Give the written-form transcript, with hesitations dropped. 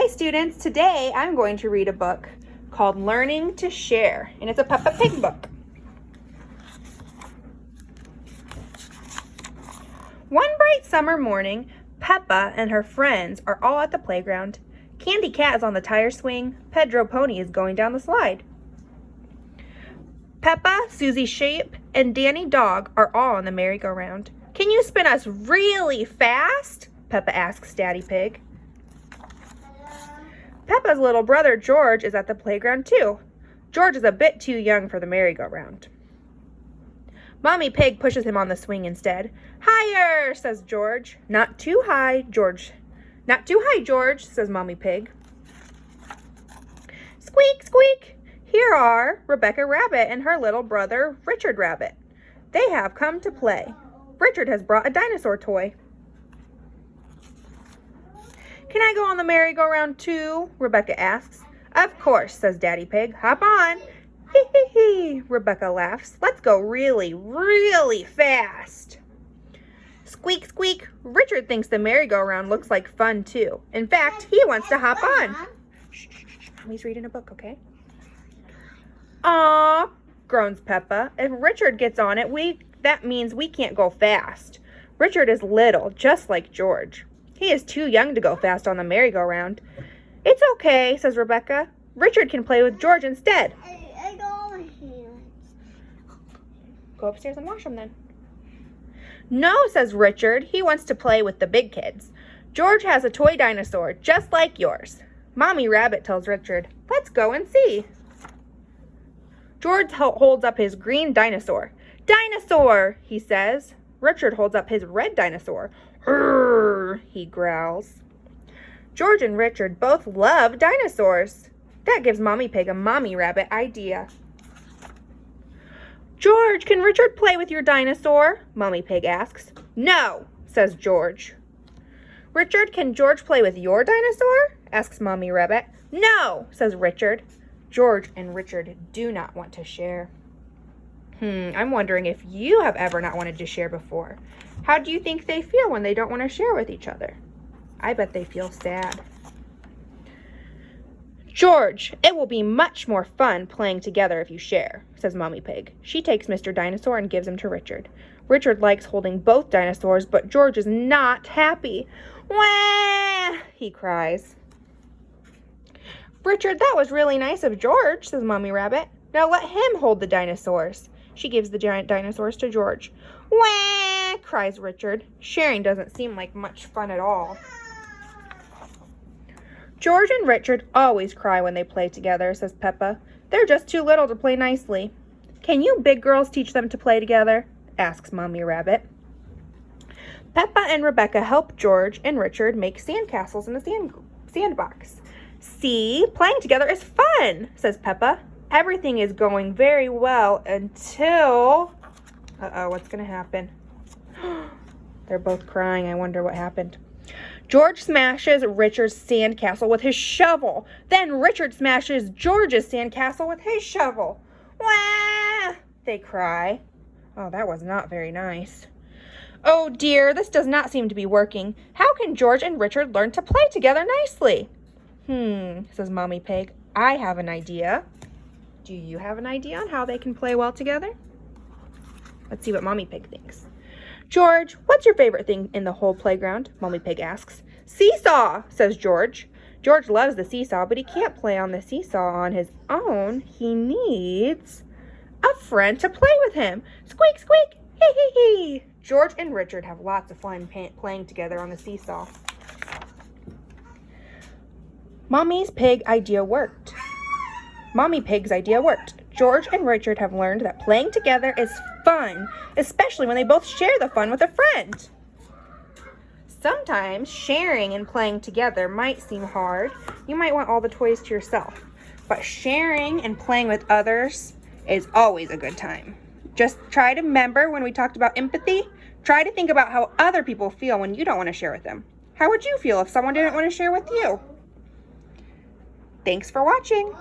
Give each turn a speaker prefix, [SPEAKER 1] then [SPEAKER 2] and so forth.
[SPEAKER 1] Hi students, today I'm going to read a book called Learning to Share, and it's a Peppa Pig book. One bright summer morning, Peppa and her friends are all at the playground. Candy Cat is on the tire swing. Pedro Pony is going down the slide. Peppa, Susie Sheep, and Danny Dog are all on the merry-go-round. Can you spin us really fast? Peppa asks Daddy Pig. Peppa's little brother George is at the playground too. George is a bit too young for the merry-go-round. Mommy Pig pushes him on the swing instead. Higher, says George. Not too high, George. Not too high, George, says Mommy Pig. Squeak, squeak. Here are Rebecca Rabbit and her little brother Richard Rabbit. They have come to play. Richard has brought a dinosaur toy. Can I go on the merry-go-round too? Rebecca asks. Of course, says Daddy Pig. Hop on. Hee hee hee, Rebecca laughs. Let's go really, really fast. Squeak, squeak. Richard thinks the merry-go-round looks like fun too. In fact, he wants to hop on. Shh, shh, shh. Mommy's reading a book, okay? Aw, groans Peppa. If Richard gets on it, that means we can't go fast. Richard is little, just like George. He is too young to go fast on the merry-go-round. It's okay, says Rebecca. Richard can play with George instead.
[SPEAKER 2] I don't want hands.
[SPEAKER 1] Go upstairs and wash them then. No, says Richard. He wants to play with the big kids. George has a toy dinosaur, just like yours. Mommy Rabbit tells Richard, let's go and see. George holds up his green dinosaur. Dinosaur, he says. Richard holds up his red dinosaur. Urgh, he growls. George and Richard both love dinosaurs. That gives Mommy Pig a Mommy Rabbit idea. George, can Richard play with your dinosaur? Mommy Pig asks. No, says George. Richard, can George play with your dinosaur? Asks Mommy Rabbit. No, says Richard. George and Richard do not want to share. I'm wondering if you have ever not wanted to share before. How do you think they feel when they don't want to share with each other? I bet they feel sad. George, it will be much more fun playing together if you share, says Mommy Pig. She takes Mr. Dinosaur and gives him to Richard. Richard likes holding both dinosaurs, but George is not happy. Wah! He cries. Richard, that was really nice of George, says Mommy Rabbit. Now let him hold the dinosaurs. She gives the giant dinosaurs to George. Wah! Cries Richard. Sharing doesn't seem like much fun at all. George and Richard always cry when they play together, says Peppa. They're just too little to play nicely. Can you big girls teach them to play together? Asks Mommy Rabbit. Peppa and Rebecca help George and Richard make sandcastles in the sandbox. See, playing together is fun, says Peppa. Everything is going very well until... Uh-oh, what's going to happen? They're both crying. I wonder what happened. George smashes Richard's sandcastle with his shovel. Then Richard smashes George's sandcastle with his shovel. Wah! They cry. Oh, that was not very nice. Oh dear, this does not seem to be working. How can George and Richard learn to play together nicely? Says Mommy Pig. I have an idea. Do you have an idea on how they can play well together? Let's see what Mommy Pig thinks. George, what's your favorite thing in the whole playground? Mommy Pig asks. Seesaw, says George. George loves the seesaw, but he can't play on the seesaw on his own. He needs a friend to play with him. Squeak, squeak, hee hee hee. George and Richard have lots of fun playing together on the seesaw. Mommy Pig's idea worked. George and Richard have learned that playing together is fun, especially when they both share the fun with a friend. Sometimes sharing and playing together might seem hard. You might want all the toys to yourself. But sharing and playing with others is always a good time. Just try to remember when we talked about empathy, try to think about how other people feel when you don't want to share with them. How would you feel if someone didn't want to share with you? Thanks for watching.